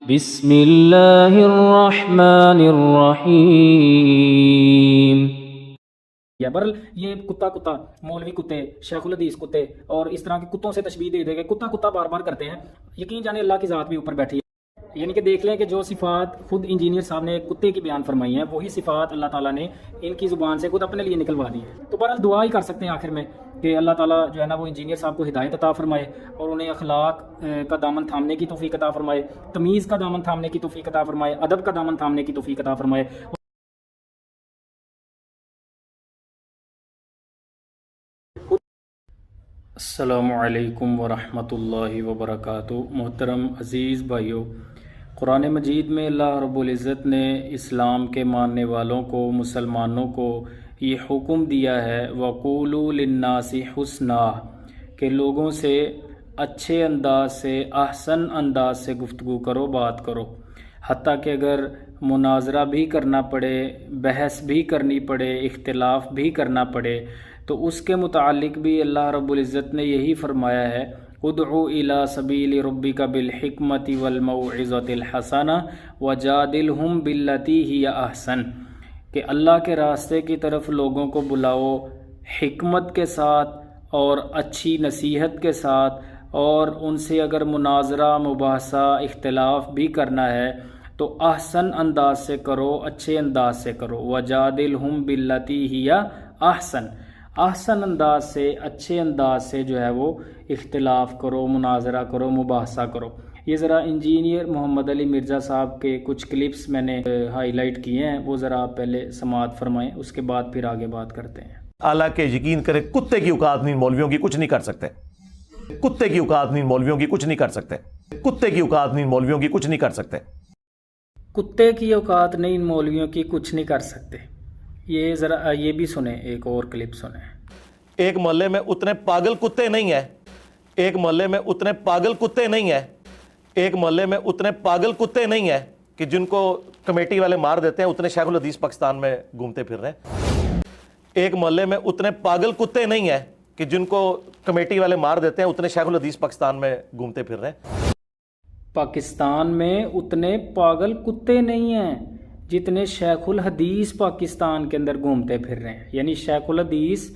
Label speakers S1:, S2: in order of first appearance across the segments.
S1: بسم اللہ الرحمن الرحیم۔
S2: یا برل یہ کتا مولوی کتے، شیخ الحدیث کتے اور اس طرح کے کتوں سے تشبیہ دے گئے، کتا بار بار کرتے ہیں۔ یقین جانے اللہ کی ذات بھی اوپر بیٹھی ہے، یعنی کہ دیکھ لیں کہ جو صفات خود انجینئر صاحب نے کتے کی بیان فرمائی ہیں وہی صفات اللہ تعالیٰ نے ان کی زبان سے خود اپنے لیے نکلوا دی ہے۔ تو بہرحال دعا ہی کر سکتے ہیں آخر میں کہ اللہ تعالیٰ جو ہے نا وہ انجینئر صاحب کو ہدایت عطا فرمائے اور انہیں اخلاق کا دامن تھامنے کی توفیق عطا فرمائے، تمیز کا دامن تھامنے کی توفیق عطا فرمائے، ادب کا دامن تھامنے کی توفیق عطا فرمائے۔
S1: السلام علیکم ورحمۃ اللہ وبرکاتہ۔ محترم عزیز بھائیو، قرآن مجید میں اللہ رب العزت نے اسلام کے ماننے والوں کو، مسلمانوں کو یہ حکم دیا ہے وَقُولُوا لِلنَّاسِ حُسْنًا کہ لوگوں سے اچھے انداز سے، احسن انداز سے گفتگو کرو، بات کرو، حتیٰ کہ اگر مناظرہ بھی کرنا پڑے، بحث بھی کرنی پڑے، اختلاف بھی کرنا پڑے تو اس کے متعلق بھی اللہ رب العزت نے یہی فرمایا ہے ادعو الی سبیل ربک بالحکمۃ والموعظۃ الحسنہ وجادلہم باللتی ہی احسن، کہ اللہ کے راستے کی طرف لوگوں کو بلاؤ حکمت کے ساتھ اور اچھی نصیحت کے ساتھ، اور ان سے اگر مناظرہ، مباحثہ، اختلاف بھی کرنا ہے تو احسن انداز سے کرو، اچھے انداز سے کرو، وجادلہم باللتی ہی احسن، احسن انداز سے، اچھے انداز سے جو ہے وہ اختلاف کرو، مناظرہ کرو، مباحثہ کرو۔ یہ ذرا انجینئر محمد علی مرزا صاحب کے کچھ کلپس میں نے ہائی لائٹ کیے ہیں، وہ ذرا آپ پہلے سماعت فرمائیں، اس کے بعد پھر آگے بات کرتے ہیں۔
S3: حالانکہ یقین کرے کتے کی اوقات نہیں مولویوں کی، کچھ نہیں کر سکتے، کتے کی اوقات نہیں مولویوں کی، کچھ نہیں کر سکتے، کتے کی اوقات نہیں مولویوں کی، کچھ نہیں کر سکتے،
S2: کتے کی اوقات نہیں مولویوں کی، کچھ نہیں کر سکتے۔ یہ ذرا یہ بھی سنیں، ایک اور کلپ سنیں۔
S3: ایک محلے میں اتنے پاگل کتے نہیں ہیں، ایک محلے میں اتنے پاگل کتے نہیں ہیں، ایک محلے میں اتنے پاگل کتے نہیں ہیں کہ جن کو کمیٹی والے مار دیتے ہیں، اتنے شیخ الحدیث پاکستان میں گھومتے پھر رہے ہیں۔ ایک محلے میں اتنے پاگل کتے نہیں ہیں کہ جن کو کمیٹی والے مار دیتے ہیں، اتنے شیخ الحدیث پاکستان میں گھومتے پھر رہے ہیں۔
S2: پاکستان میں اتنے پاگل کتے نہیں ہیں جتنے شیخ الحدیث پاکستان کے اندر گھومتے پھر رہے ہیں، یعنی شیخ الحدیث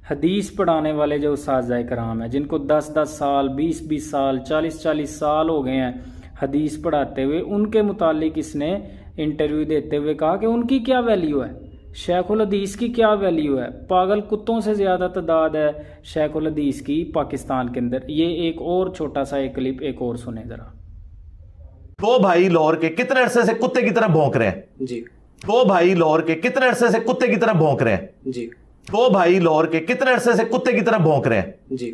S2: حدیث پڑھانے والے جو اساتذہ کرام ہیں، جن کو 10 سال، 20 سال، 40 سال ہو گئے ہیں حدیث پڑھاتے ہوئے، ان کے متعلق اس نے انٹرویو دیتے ہوئے کہا کہ ان کی کیا ویلیو ہے، شیخ الحدیث کی کیا ویلیو ہے، پاگل کتوں سے زیادہ تعداد ہے شیخ الحدیث کی پاکستان کے اندر۔ یہ ایک اور چھوٹا سا ایک کلپ ایک اور سنیں ذرا۔
S3: دو بھائی لاہور کے کتنے عرصے سے کتے کی طرح بھونک رہے ہیں
S2: جی،
S3: دو بھائی لاہور کے کتنے عرصے سے کتے کی طرح بھونک رہے ہیں
S2: جی،
S3: دو بھائی لاہور کے کتنے عرصے سے کتے کی طرح بھونک رہے ہیں
S2: جی،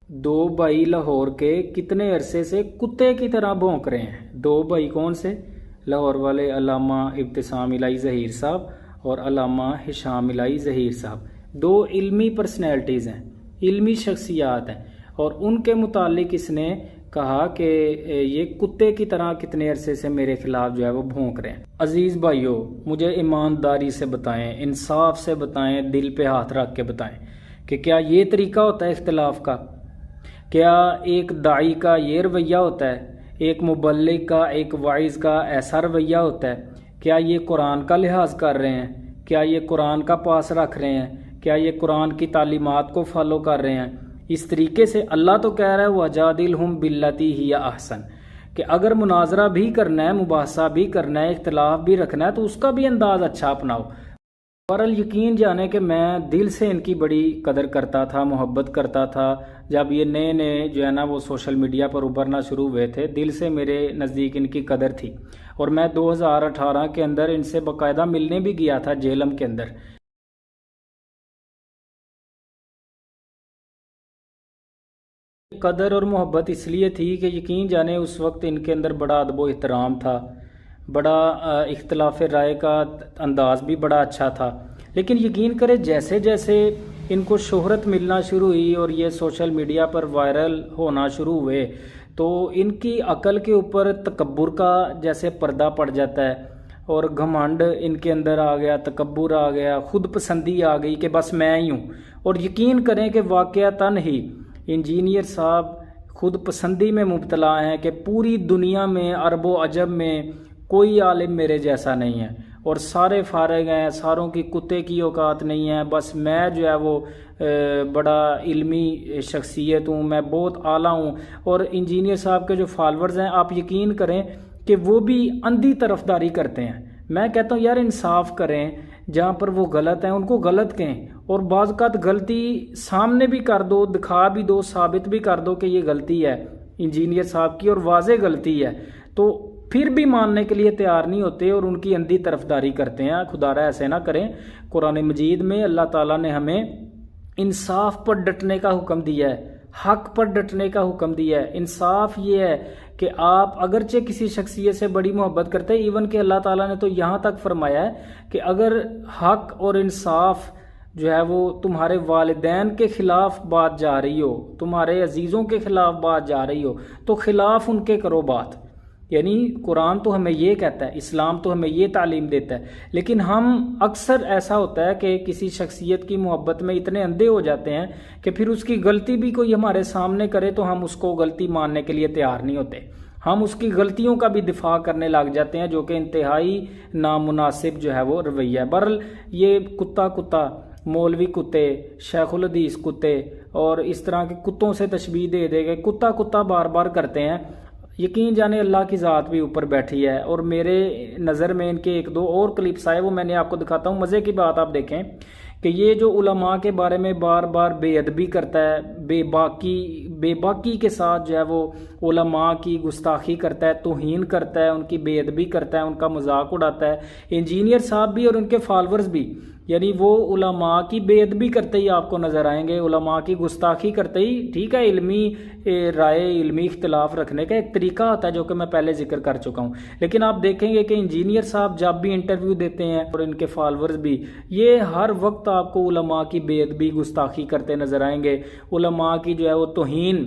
S2: دو بھائی لاہور کے کتنے عرصے سے کتے کی طرح بھونک رہے ہیں۔ دو بھائی کون سے؟ لاہور والے علامہ ابتسام الہی ظہیر صاحب اور علامہ ہشام الہی ظہیر صاحب، دو علمی پرسنالٹیز ہیں، علمی شخصیات ہیں، اور ان کے متعلق اس نے کہا کہ یہ کتے کی طرح کتنے عرصے سے میرے خلاف جو ہے وہ بھونک رہے ہیں۔ عزیز بھائیو، مجھے ایمانداری سے بتائیں، انصاف سے بتائیں، دل پہ ہاتھ رکھ کے بتائیں کہ کیا یہ طریقہ ہوتا ہے اختلاف کا؟ کیا ایک داعی کا یہ رویہ ہوتا ہے؟ ایک مبلغ کا، ایک واعظ کا ایسا رویہ ہوتا ہے؟ کیا یہ قرآن کا لحاظ کر رہے ہیں؟ کیا یہ قرآن کا پاس رکھ رہے ہیں؟ کیا یہ قرآن کی تعلیمات کو فالو کر رہے ہیں؟ اس طریقے سے اللہ تو کہہ رہا ہے وَجَادِلْهُمْ بِالَّتِي هِيَ أَحْسَنُ، کہ اگر مناظرہ بھی کرنا ہے، مباحثہ بھی کرنا ہے، اختلاف بھی رکھنا ہے تو اس کا بھی انداز اچھا اپناؤ۔ بہرحال یقین جانے کہ میں دل سے ان کی بڑی قدر کرتا تھا، محبت کرتا تھا۔ جب یہ نئے جو ہے نا وہ سوشل میڈیا پر ابھرنا شروع ہوئے تھے، دل سے میرے نزدیک ان کی قدر تھی، اور میں 2018 کے اندر ان سے باقاعدہ ملنے بھی گیا تھا جیلم کے اندر۔ قدر اور محبت اس لیے تھی کہ یقین جانے اس وقت ان کے اندر بڑا ادب و احترام تھا، بڑا اختلاف رائے کا انداز بھی بڑا اچھا تھا، لیکن یقین کرے جیسے جیسے ان کو شہرت ملنا شروع ہوئی اور یہ سوشل میڈیا پر وائرل ہونا شروع ہوئے تو ان کی عقل کے اوپر تکبر کا جیسے پردہ پڑ جاتا ہے، اور گھمنڈ ان کے اندر آ گیا، تکبر آ گیا، خود پسندی آ گئی کہ بس میں ہی ہوں۔ اور یقین کریں کہ واقعتاً ہی انجینئر صاحب خود پسندی میں مبتلا ہیں کہ پوری دنیا میں عرب و عجم میں کوئی عالم میرے جیسا نہیں ہے اور سارے فارغ ہیں، ساروں کی کتے کی اوقات نہیں ہے، بس میں جو ہے وہ بڑا علمی شخصیت ہوں، میں بہت اعلیٰ ہوں. اور انجینئر صاحب کے جو فالورز ہیں آپ یقین کریں کہ وہ بھی اندھی طرفداری کرتے ہیں. میں کہتا ہوں یار انصاف کریں، جہاں پر وہ غلط ہیں ان کو غلط کہیں، اور بعض اوقات غلطی سامنے بھی کر دو، دکھا بھی دو، ثابت بھی کر دو کہ یہ غلطی ہے انجینئر صاحب کی اور واضح غلطی ہے، تو پھر بھی ماننے کے لیے تیار نہیں ہوتے اور ان کی اندھی طرفداری کرتے ہیں. خدا را ایسے نہ کریں. قرآن مجید میں اللہ تعالیٰ نے ہمیں انصاف پر ڈٹنے کا حکم دیا ہے، حق پر ڈٹنے کا حکم دیا ہے. انصاف یہ ہے کہ آپ اگرچہ کسی شخصیت سے بڑی محبت کرتے ہیں، ایون کہ اللہ تعالیٰ نے تو یہاں تک فرمایا ہے کہ اگر حق اور انصاف جو ہے وہ تمہارے والدین کے خلاف بات جا رہی ہو، تمہارے عزیزوں کے خلاف بات جا رہی ہو، تو خلاف ان کے کرو بات. یعنی قرآن تو ہمیں یہ کہتا ہے، اسلام تو ہمیں یہ تعلیم دیتا ہے، لیکن ہم اکثر ایسا ہوتا ہے کہ کسی شخصیت کی محبت میں اتنے اندھے ہو جاتے ہیں کہ پھر اس کی غلطی بھی کوئی ہمارے سامنے کرے تو ہم اس کو غلطی ماننے کے لیے تیار نہیں ہوتے. ہم اس کی غلطیوں کا بھی دفاع کرنے لگ جاتے ہیں، جو کہ انتہائی نامناسب جو ہے وہ رویہ ہے. بہرحال یہ کتا مولوی کتے، شیخ الحدیث کتے اور اس طرح کے کتوں سے تشبیہ دے دے گئے، کتا بار بار کرتے ہیں. یقین جانے اللہ کی ذات بھی اوپر بیٹھی ہے. اور میرے نظر میں ان کے ایک دو اور کلپس آئے، وہ میں نے آپ کو دکھاتا ہوں. مزے کی بات آپ دیکھیں کہ یہ جو علماء کے بارے میں بار بار بے ادبی کرتا ہے، بے باکی کے ساتھ جو ہے وہ علماء کی گستاخی کرتا ہے، توہین کرتا ہے، ان کی بے ادبی کرتا ہے، ان کا مذاق اڑاتا ہے. انجینئر صاحب بھی اور ان کے فالورز بھی، یعنی وہ علماء کی بے ادبی کرتے ہی آپ کو نظر آئیں گے، علماء کی گستاخی کرتے ہی. ٹھیک ہے، علمی رائے، علمی اختلاف رکھنے کا ایک طریقہ ہوتا ہے جو کہ میں پہلے ذکر کر چکا ہوں، لیکن آپ دیکھیں گے کہ انجینئر صاحب جب بھی انٹرویو دیتے ہیں اور ان کے فالورز بھی، یہ ہر وقت آپ کو علماء کی بے ادبی گستاخی کرتے نظر آئیں گے، علماء کی جو ہے وہ توہین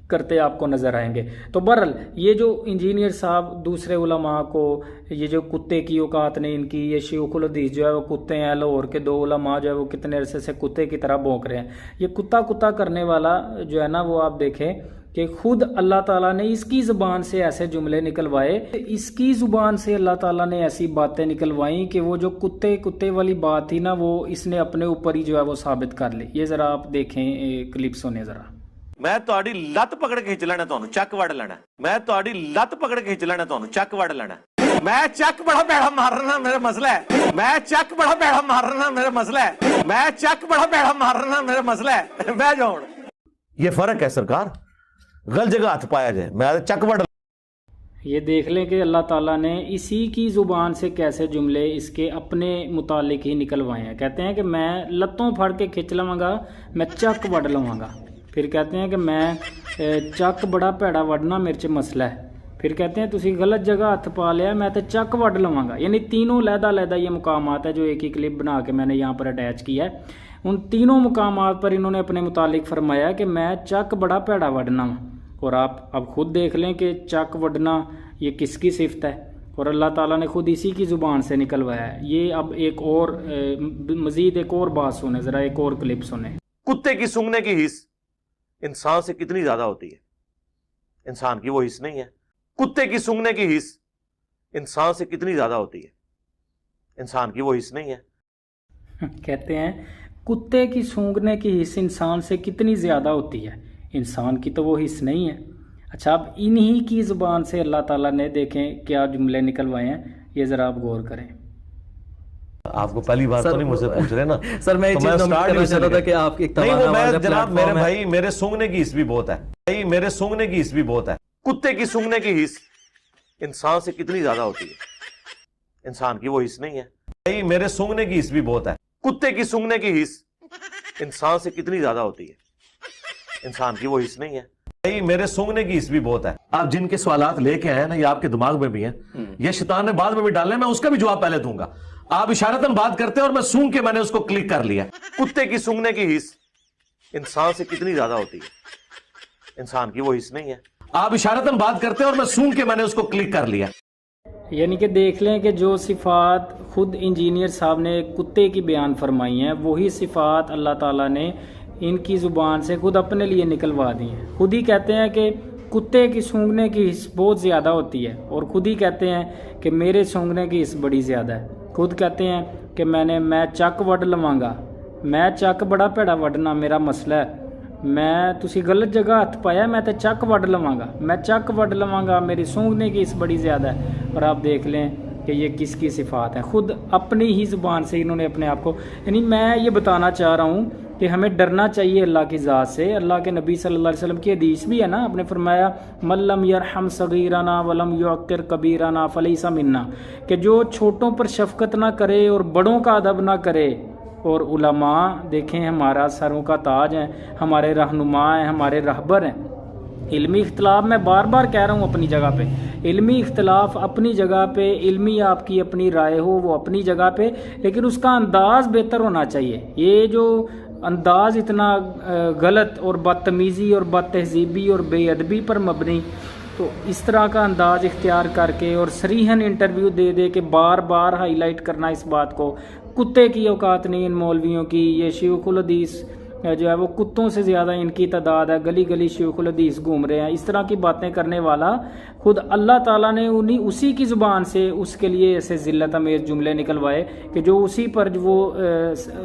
S2: کرتے آپ کو نظر آئیں گے. تو بہرحال یہ جو انجینئر صاحب دوسرے علماء کو، یہ جو کتے کی اوقات نہیں ان کی، یہ شیخ الحدیث جو ہے وہ کتے ہیں، لاہور کے دو علماء جو ہے وہ کتنے عرصے سے کتے کی طرح بھونک رہے ہیں. یہ کتا کرنے والا جو ہے نا، وہ آپ دیکھیں کہ خود اللہ تعالیٰ نے اس کی زبان سے ایسے جملے نکلوائے، اس کی زبان سے اللہ تعالیٰ نے ایسی باتیں نکلوائیں کہ وہ جو کتے والی بات تھی نا، وہ اس نے اپنے اوپر ہی جو ہے وہ ثابت کر لی. یہ ذرا آپ دیکھیں کلپ سنیں ذرا.
S3: میں تہاڈی لت پکڑ کے کھچ لینا، تہانوں چک وڑ لینا. میں تہاڈی لت پکڑ کے کھچ لینا، تہانوں چک وڑ لینا. میں چک بڑا پیڑا مارنا میرا مسئلہ ہے. میں چک بڑا پیڑا مارنا میرا مسئلہ ہے. میں چک بڑا پیڑا مارنا میرا مسئلہ ہے. میں جاؤں یہ فرق ہے سرکار، غلط جگہ ہاتھ پایا جائے. میں چک وڑ.
S2: یہ دیکھ لیں کہ اللہ تعالیٰ نے اسی کی زبان سے کیسے جملے اس کے اپنے متعلق ہی نکلوائے ہیں. کہتے ہیں کہ میں لتوں پھڑ کے کھچ لواں گا، میں چک وڑ لواں گا. پھر کہتے ہیں کہ میں چک بڑا پیڑا وڑنا میرے چ مسئلہ ہے. پھر کہتے ہیں تسی غلط جگہ ہاتھ پا لیا، میں تو چک وڑ لواں گا. یعنی تینوں علیحدہ یہ مقامات ہے جو ایک ہی کلپ بنا کے میں نے یہاں پر اٹیچ کیا ہے. ان تینوں مقامات پر انہوں نے اپنے متعلق فرمایا کہ میں چک بڑا پیڑا وڑنا ہوں. اور آپ اب خود دیکھ لیں کہ چک وڑنا یہ کس کی صفت ہے، اور اللہ تعالیٰ نے خود اسی کی زبان سے نکلوایا ہے. یہ اب ایک اور مزید ایک اور بات سنیں ذرا، ایک اور کلپ سنیں.
S3: کتے کی سونگنے کی حس انسان سے کتنی زیادہ ہوتی ہے؟ انسان کی وہ حس نہیں ہے. کتے کی سونگنے کی حس انسان سے کتنی زیادہ ہوتی ہے؟ انسان کی وہ حس نہیں ہے.
S2: کہتے ہیں کتے کی سونگنے کی حس انسان سے کتنی زیادہ ہوتی ہے، انسان کی تو وہ حس نہیں ہے. اچھا، اب انہی کی زبان سے اللہ تعالیٰ نے دیکھیں کیا جملے نکلوائے ہیں، یہ ذرا آپ غور کریں.
S3: آپ کو پہلی بات تو نہیں مجھ سے پوچھ رہے نا
S4: سر، میں ایک چیز نوٹ کرنا چاہتا تھا کہ آپ ایک
S3: نہیں، وہ میں جناب میرے بھائی میرے سونگنے کی حس بھی بہت ہے. بھائی میرے سونگنے کی حس بھی بہت ہے. کتے کی سونگنے کی حس انسان سے کتنی زیادہ ہوتی ہے؟ انسان کی وہ حس نہیں ہے. بھائی میرے سونگنے کی حس بھی بہت ہے. کتے کی سونگنے کی حس انسان سے کتنی زیادہ ہوتی ہے؟ انسان کی وہ حس نہیں ہے. بھائی میرے سونگنے کی حس بھی بہت ہے. آپ جن کے سوالات لے کے آئے نا، یہ آپ کے دماغ میں بھی ہیں، یہ شیطان نے بعد میں بھی ڈالنے، میں اس کا بھی جواب پہلے دوں گا. آپ اشارتاً بات کرتے ہیں اور میں سونگ کے میں نے اس کو کلک کر لیا. کتے کی سونگنے کی حس انسان سے کتنی زیادہ ہوتی ہے؟ انسان کی وہ حس نہیں ہے. آپ اشارتاً بات کرتے ہیں اور میں سونگ کے میں نے اس کو کلک کر لیا.
S2: یعنی کہ دیکھ لیں کہ جو صفات خود انجینئر صاحب نے کتے کی بیان فرمائی ہیں، وہی صفات اللہ تعالیٰ نے ان کی زبان سے خود اپنے لیے نکلوا دی ہیں. خود ہی کہتے ہیں کہ کتے کی سونگھنے کی حص بہت زیادہ ہوتی ہے، اور خود ہی کہتے ہیں کہ میرے سونگھنے کی حص بڑی زیادہ ہے. خود کہتے ہیں کہ میں چک وڈ لواں گا، میں چک بڑا بھڑا وڈنا میرا مسئلہ ہے، میں تسی غلط جگہ ہاتھ پایا، میں تے چک وڈ لواں گا، میں چک وڈ لواں گا، میری سونگھنے کی حص بڑی زیادہ ہے. اور آپ دیکھ لیں کہ یہ کس کی صفات ہیں. خود اپنی ہی زبان سے انہوں نے اپنے آپ کو، یعنی میں یہ بتانا چاہ رہا ہوں کہ ہمیں ڈرنا چاہیے اللہ کی ذات سے. اللہ کے نبی صلی اللہ علیہ وسلم کی حدیث بھی ہے نا، آپ نے فرمایا من لم یرحم صغیرنا ولم یعقر کبیرنا فلیس منا، کہ جو چھوٹوں پر شفقت نہ کرے اور بڑوں کا ادب نہ کرے. اور علماء دیکھیں ہمارا سروں کا تاج ہیں، ہمارے رہنما ہیں، ہمارے رہبر ہیں. علمی اختلاف میں بار بار کہہ رہا ہوں اپنی جگہ پہ، علمی اختلاف اپنی جگہ پہ، علمی آپ کی اپنی رائے ہو وہ اپنی جگہ پہ، لیکن اس کا انداز بہتر ہونا چاہیے. یہ جو انداز اتنا غلط اور بدتمیزی اور بد تہذیبی اور بے ادبی پر مبنی، تو اس طرح کا انداز اختیار کر کے اور صریحاً انٹرویو دے کے بار بار ہائی لائٹ کرنا اس بات کو، کتے کی اوقات نہیں ان مولویوں کی، یہ شیوخ الحدیث جو ہے وہ کتوں سے زیادہ ان کی تعداد ہے، گلی گلی شیوخ الحدیث گھوم رہے ہیں. اس طرح کی باتیں کرنے والا خود اللہ تعالیٰ نے اسی کی زبان سے اس کے لیے ایسے ذلت امیز جملے نکلوائے کہ جو اسی پر جو وہ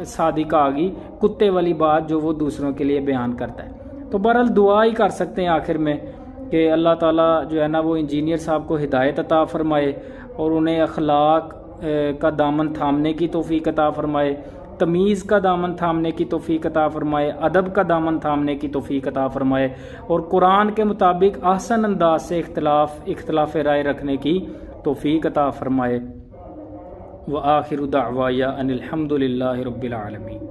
S2: صادق آ گئی کتے والی بات جو وہ دوسروں کے لیے بیان کرتا ہے. تو بہرحال دعا ہی کر سکتے ہیں آخر میں کہ اللہ تعالیٰ جو ہے نا وہ انجینئر صاحب کو ہدایت عطا فرمائے اور انہیں اخلاق کا دامن تھامنے کی توفیق عطا فرمائے، تمیز کا دامن تھامنے کی توفیق عطا فرمائے، ادب کا دامن تھامنے کی توفیق عطا فرمائے، اور قرآن کے مطابق احسن انداز سے اختلاف رائے رکھنے کی توفیق عطا فرمائے. وآخر دعوایا ان الحمد للہ رب العالمین.